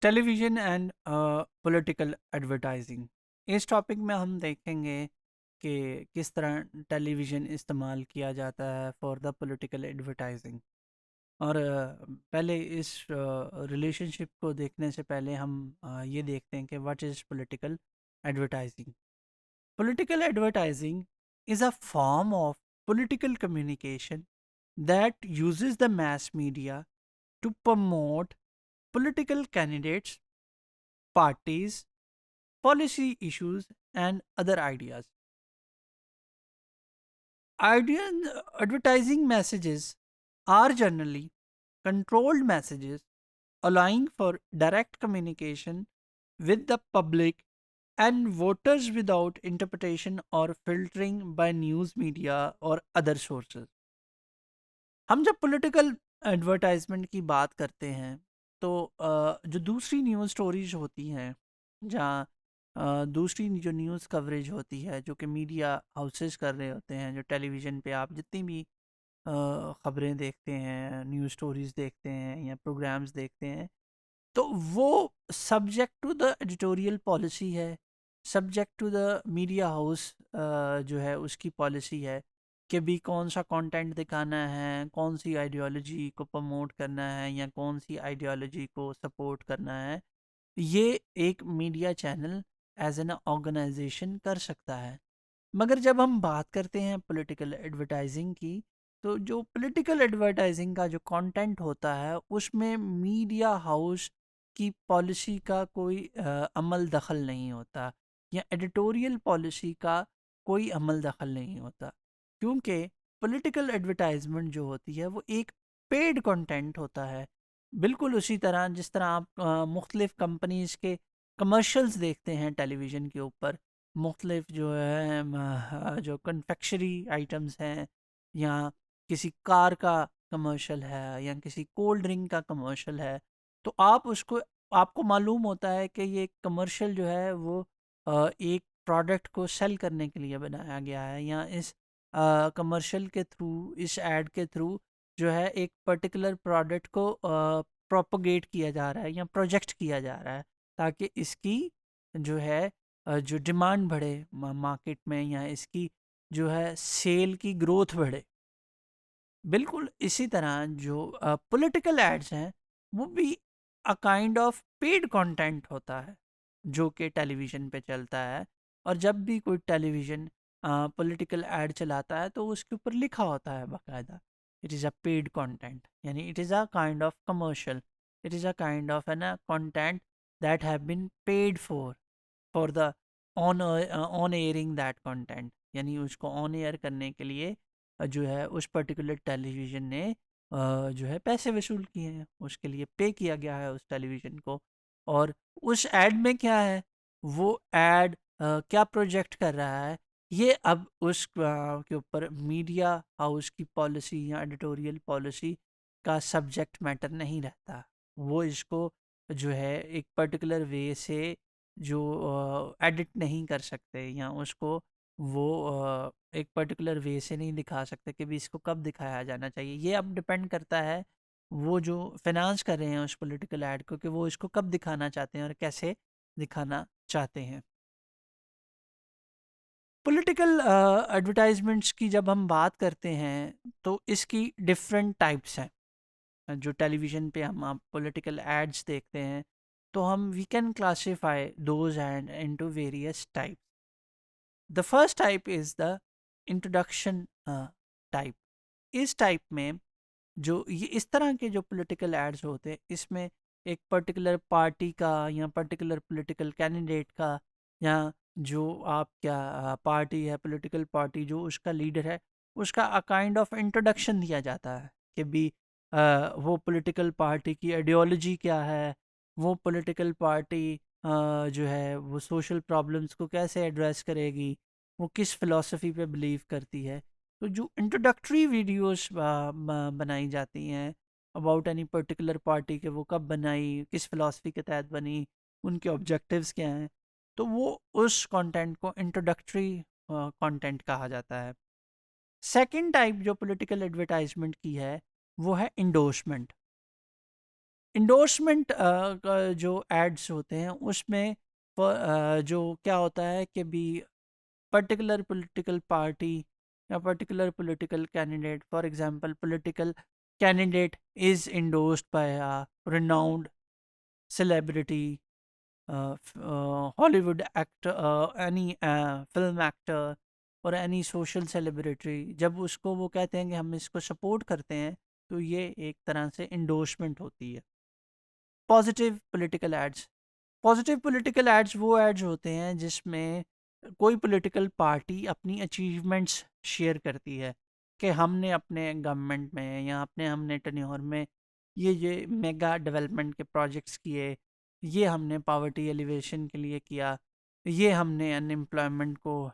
Television and political advertising. इस topic में हम देखेंगे कि किस तरह टेलीविज़न इस्तेमाल किया जाता है फॉर द पॉलिटिकल एडवर्टाइजिंग। और पहले इस रिलेशनशिप को देखने से पहले हम ये देखते हैं कि what is political advertising. Political advertising is a form of political communication that uses the mass media to promote political candidates, parties, policy issues, and other ideas. Advertising messages are generally controlled messages allowing for direct communication with the public and voters without interpretation or filtering by news media or other sources. हम जब political advertisement की बात करते हैं तो जो दूसरी news stories होती हैं, जहाँ दूसरी जो न्यूज़ कवरेज होती है जो कि मीडिया हाउसेस कर रहे होते हैं, जो टेलीविज़न पे आप जितनी भी ख़बरें देखते हैं, न्यूज़ स्टोरीज देखते हैं या प्रोग्राम्स देखते हैं, तो वो subject to the editorial policy है, subject to the media house जो है उसकी पॉलिसी है कि भी कौन सा कंटेंट दिखाना है, कौन सी आइडियोलॉजी को प्रमोट करना है या कौन सी आइडियोलॉजी को सपोर्ट करना है। ये एक media channel as an organisation कर सकता है। मगर जब हम बात करते हैं पॉलिटिकल एडवर्टाइजिंग की, तो जो पॉलिटिकल एडवर्टाइजिंग का जो कंटेंट होता है उसमें मीडिया हाउस की पॉलिसी का कोई अमल दखल नहीं होता, या एडिटोरियल पॉलिसी का कोई अमल दखल नहीं होता, क्योंकि पॉलिटिकल एडवर्टाइजमेंट जो होती है वो एक पेड कंटेंट होता है। बिल्कुल उसी तरह जिस तरह आप मुख्तलिफ कंपनीज के कमर्शियल्स देखते हैं टेलीविज़न के ऊपर, मुख्तलिफ जो है जो कन्फेक्शनरी आइटम्स हैं, या किसी कार का कमर्शियल है या किसी कोल्ड ड्रिंक का कमर्शियल है, तो आप उसको आपको मालूम होता है कि ये कमर्शियल जो है वो एक प्रोडक्ट को सेल करने के लिए बनाया गया है, या इस कमर्शियल के थ्रू, इस एड के थ्रू जो है एक पर्टिकुलर प्रोडक्ट को प्रोपोगेट किया जा रहा है या प्रोजेक्ट किया जा रहा है, ताकि इसकी जो है जो डिमांड बढ़े मार्केट में, या इसकी जो है सेल की ग्रोथ बढ़े। बिल्कुल इसी तरह जो पॉलिटिकल एड्स हैं वो भी अ काइंड ऑफ पेड कंटेंट होता है जो कि टेलीविज़न पे चलता है। और जब भी कोई टेलीविज़न पॉलिटिकल एड चलाता है तो उसके ऊपर लिखा होता है बाकायदा, it is a paid content, यानी it is a kind of commercial, it is a kind of an content that have been paid for the on airing that content, यानी उसको ऑन एयर करने के लिए जो है उस पर्टिकुलर टेलीविज़न ने जो है पैसे वसूल किए हैं, उसके लिए पे किया गया है उस टेलीविज़न को। और उस ऐड में क्या है, वो ऐड क्या प्रोजेक्ट कर रहा है, ये अब उस के ऊपर मीडिया हाउस की पॉलिसी या एडिटोरियल पॉलिसी का सब्जेक्ट मैटर नहीं रहता। वो इसको जो है एक पर्टिकुलर वे से जो एडिट नहीं कर सकते, या उसको वो एक पर्टिकुलर वे से नहीं दिखा सकते कि भी इसको कब दिखाया जाना चाहिए। ये अब डिपेंड करता है वो जो फाइनेंस कर रहे हैं उस पॉलिटिकल ऐड को, कि वो इसको कब दिखाना चाहते हैं और कैसे दिखाना चाहते हैं। पॉलिटिकल एडवर्टाइजमेंट्स की जब हम बात करते हैं तो इसकी डिफरेंट टाइप्स हैं। जो टेलीविज़न पे हम आप पॉलिटिकल एड्स देखते हैं, तो हम we can classify those and into various type. The first type is the introduction type. इस टाइप में जो ये इस तरह के जो पॉलिटिकल एड्स होते हैं, इसमें एक पर्टिकुलर पार्टी का या पर्टिकुलर पॉलिटिकल कैंडिडेट का, या जो आप क्या पार्टी है, पॉलिटिकल पार्टी जो उसका लीडर है, उसका अ काइंड ऑफ इंट्रोडक्शन दिया जाता है कि भी वो पॉलिटिकल पार्टी की आइडियोलॉजी क्या है, वो पॉलिटिकल पार्टी जो है वो सोशल प्रॉब्लम्स को कैसे एड्रेस करेगी, वो किस फ़िलॉसफ़ी पे बिलीव करती है। तो जो इंट्रोडक्टरी वीडियोस बनाई जाती हैं अबाउट एनी पर्टिकुलर पार्टी, के वो कब बनाई, किस फिलॉसफी के तहत बनी, उनके ऑब्जेक्टिव्स क्या हैं, तो वो उस कंटेंट को इंट्रोडक्टरी कंटेंट कहा जाता है। सेकंड टाइप जो पॉलिटिकल एडवर्टाइजमेंट की है वो है इंडोर्समेंट। इंडोर्समेंट जो एड्स होते हैं उसमें जो क्या होता है कि भी पर्टिकुलर पॉलिटिकल पार्टी या particular political candidate, for example political candidate is endorsed by a renowned celebrity, Hollywood actor, any film actor और एनी सोशल सेलिब्रिटी, जब उसको वो कहते हैं कि हम इसको सपोर्ट करते हैं, तो ये एक तरह से इंडोर्समेंट होती है। Positive political ads, positive political ads वो एड्स होते हैं जिसमें कोई पॉलिटिकल पार्टी अपनी अचीवमेंट्स शेयर करती है कि हमने अपने गवर्नमेंट में या अपने हमने टेन्योर में ये मेगा डेवलपमेंट के प्रोजेक्ट्स किए, ये हमने पावर्टी एलिवेशन के लिए किया, ये हमने अनएम्प्लॉयमेंट को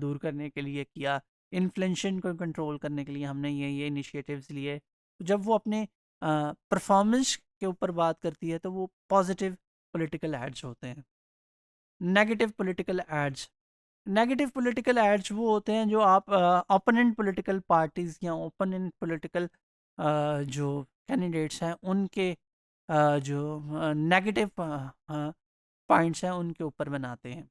दूर करने के लिए किया, इन्फ्लेशन को कंट्रोल करने के लिए हमने ये इनिशिएटिव्स लिए। तो जब वो अपने परफॉर्मेंस के ऊपर बात करती है तो वो पॉजिटिव पॉलिटिकल एड्स होते हैं। Negative political ads, negative political ads वो होते हैं जो आप ओपोनेंट पॉलिटिकल पार्टीज या ओपोनेंट पॉलिटिकल जो कैंडिडेट्स हैं उनके जो नेगेटिव पॉइंट्स हैं उनके ऊपर बनाते हैं।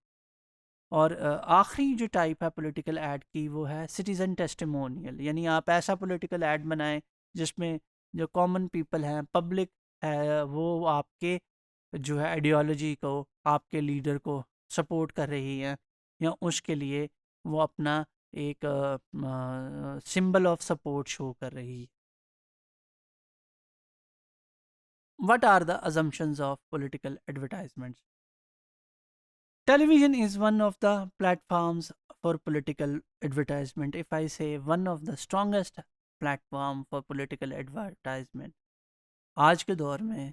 और आखिरी जो टाइप है पॉलिटिकल ऐड की वो है सिटीज़न टेस्टिमोनियल, यानी आप ऐसा पॉलिटिकल ऐड बनाएं जिसमें जो कॉमन पीपल हैं, पब्लिक है, वो आपके जो है आइडियोलॉजी को, आपके लीडर को सपोर्ट कर रही है या उसके लिए वो अपना एक सिंबल ऑफ सपोर्ट शो कर रही है। What are the assumptions of political advertisements? Television is one of the platforms for political advertisement. If I say one of the strongest platform for political advertisement, आज के दौर में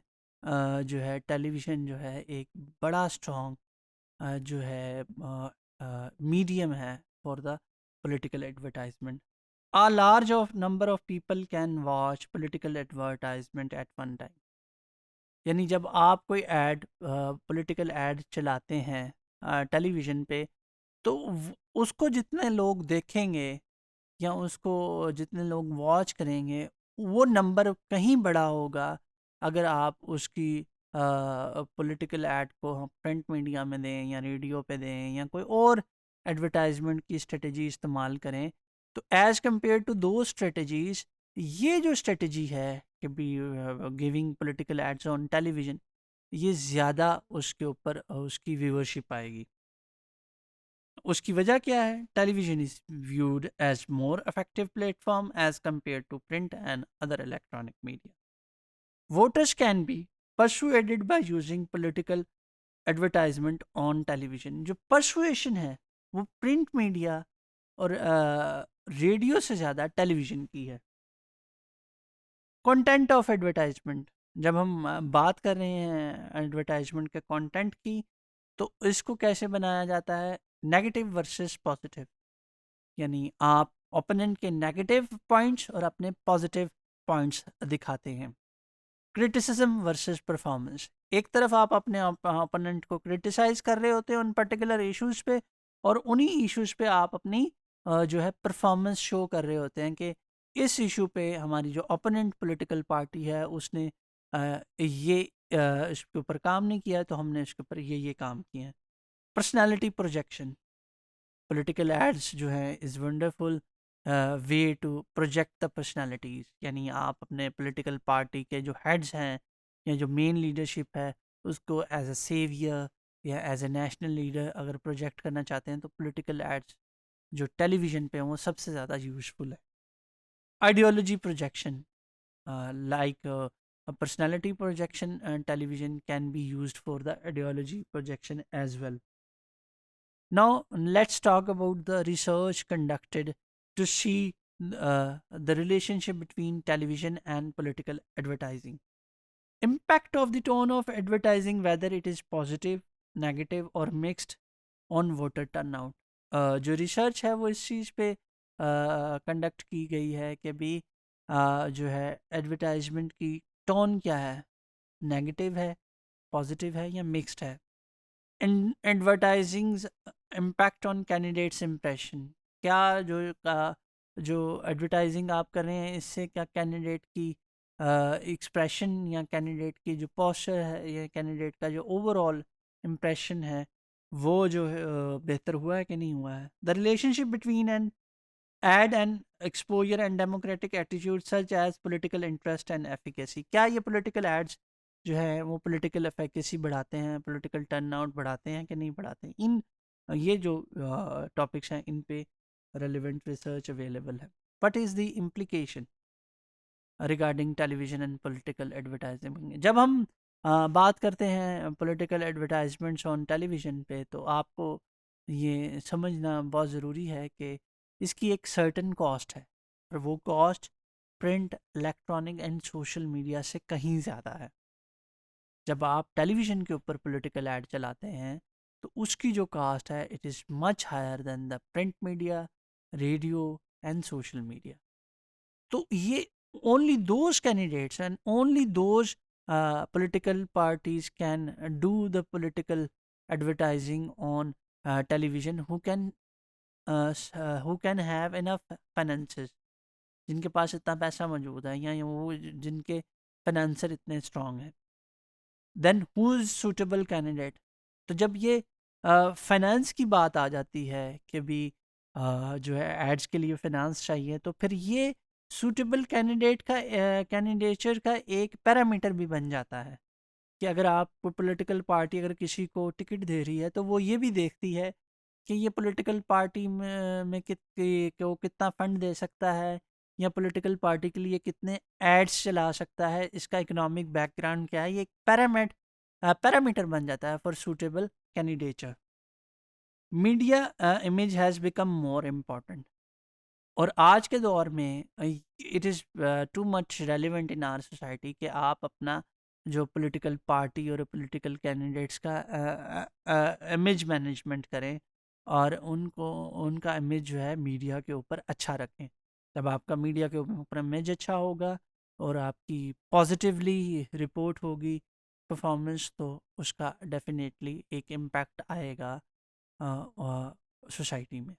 जो है television जो है एक बड़ा स्ट्रॉन्ग जो है मीडियम है for the political advertisement. A large of number of people can watch political advertisement at one time. यानी जब आप कोई ऐड पॉलिटिकल ऐड चलाते हैं टेलीविज़न पे, तो उसको जितने लोग देखेंगे या उसको जितने लोग वॉच करेंगे, वो नंबर कहीं बड़ा होगा अगर आप उसकी पॉलिटिकल ऐड को हम प्रिंट मीडिया में दें या रेडियो पे दें या कोई और एडवर्टाइजमेंट की स्ट्रेटजी इस्तेमाल करें। तो एज़ कंपेयर टू दो स्ट्रेटजीज, ये जो स्ट्रेटजी है कि be giving political ads on television, ये ज़्यादा उसके ऊपर उसकी व्यूअरशिप आएगी। उसकी वजह क्या है? Television is viewed as more effective platform as compare to print and other electronic media. Voters can be persuaded by using political advertisement on television. जो परसुएशन है वो प्रिंट मीडिया और रेडियो से ज़्यादा टेलीविजन की है। कंटेंट ऑफ एडवर्टाइजमेंट, जब हम बात कर रहे हैं एडवर्टाइजमेंट के कंटेंट की, तो इसको कैसे बनाया जाता है? नेगेटिव वर्सेस पॉजिटिव, यानी आप ओपोनेंट के नेगेटिव पॉइंट्स और अपने पॉजिटिव पॉइंट्स दिखाते हैं। क्रिटिसिज्म वर्सेस परफॉर्मेंस, एक तरफ आप अपने ओपोनेंट को क्रिटिसाइज कर रहे होते हैं उन पर्टिकुलर इश्यूज पे, और उन्हीं इश्यूज पे आप अपनी जो है परफॉर्मेंस शो कर रहे होते हैं कि इस इशू पे हमारी जो ओपोनेंट पॉलिटिकल पार्टी है उसने ये इसके ऊपर काम नहीं किया है, तो हमने इसके ऊपर ये काम किए हैं। पर्सनैलिटी प्रोजेक्शन, पॉलिटिकल एड्स जो है is wonderful way to project the personalities, यानी आप अपने पॉलिटिकल पार्टी के जो हेड्स हैं या जो मेन लीडरशिप है उसको एज अ सेवियर या एज अ नेशनल लीडर अगर प्रोजेक्ट करना चाहते हैं, तो पॉलिटिकल एड्स जो टेलीविज़न पे हैं वो सबसे ज़्यादा यूज़फुल है। Ideology projection, like a personality projection, and television can be used for the ideology projection as well. Now let's talk about the research conducted to see the relationship between television and political advertising. Impact of the tone of advertising, whether it is positive, negative or mixed on voter turnout. जो research है वो इस चीज़ पे conduct की गई है कि भी जो है एडवर्टाइजमेंट की टोन क्या है, नेगेटिव है, पॉजिटिव है या मिक्स्ड है। Advertising impact on candidates impression, क्या जो जो एडवर्टाइजिंग आप कर रहे हैं इससे क्या कैंडिडेट की एक्सप्रेशन या कैंडिडेट की जो पोस्चर है या कैंडिडेट का जो ओवरऑल इम्प्रेशन है वो जो है बेहतर हुआ है कि नहीं हुआ है. The relationship between an ad and exposure and democratic attitude such as political interest and efficacy. क्या ये पॉलिटिकल एड्स जो है वो पॉलिटिकल एफिकेसी बढ़ाते हैं, पॉलिटिकल टर्नआउट बढ़ाते हैं कि नहीं बढ़ाते हैं? इन ये जो टॉपिक्स हैं इन पे रेलिवेंट रिसर्च अवेलेबल है. What is the implication regarding television and political advertising? जब हम बात करते हैं पॉलिटिकल एडवर्टाइजमेंट्स ऑन टेलीविज़न पे, तो आपको ये समझना बहुत ज़रूरी है कि इसकी एक सर्टेन कॉस्ट है और वो cost print, electronic and social media से कहीं ज़्यादा है. जब आप टेलीविज़न के ऊपर पॉलिटिकल ऐड चलाते हैं तो उसकी जो कास्ट है it is much higher than the print media, radio and social media. तो ये only those candidates and only those political parties can do the political advertising on television who can have enough finances, जिनके पास इतना पैसा मौजूद है या वो जिनके फाइनेंसर इतने स्ट्रांग हैं. Then who is suitable candidate? तो जब ये फाइनेंस की बात आ जाती है कि भी जो है एड्स के लिए फाइनेंस चाहिए, तो फिर ये सूटेबल कैंडिडेट का कैंडिडेचर का एक पैरामीटर भी बन जाता है कि अगर आप कोई पॉलिटिकल पार्टी अगर किसी को टिकट दे रही है तो वो ये भी देखती है कि ये पॉलिटिकल पार्टी कि वो कितना फंड दे सकता है या पॉलिटिकल पार्टी के लिए कितने एड्स चला सकता है, इसका इकोनॉमिक बैकग्राउंड क्या है. ये एक पैरामीटर बन जाता है for suitable candidature. Media image has become more important और आज के दौर में it is too much relevant in our society कि आप अपना जो पॉलिटिकल पार्टी और पॉलिटिकल कैंडिडेट्स का इमेज मैनेजमेंट करें और उनको उनका इमेज जो है मीडिया के ऊपर अच्छा रखें. जब आपका मीडिया के ऊपर इमेज अच्छा होगा और आपकी पॉजिटिवली रिपोर्ट होगी परफॉर्मेंस, तो उसका डेफिनेटली एक इम्पैक्ट आएगा सोसाइटी में.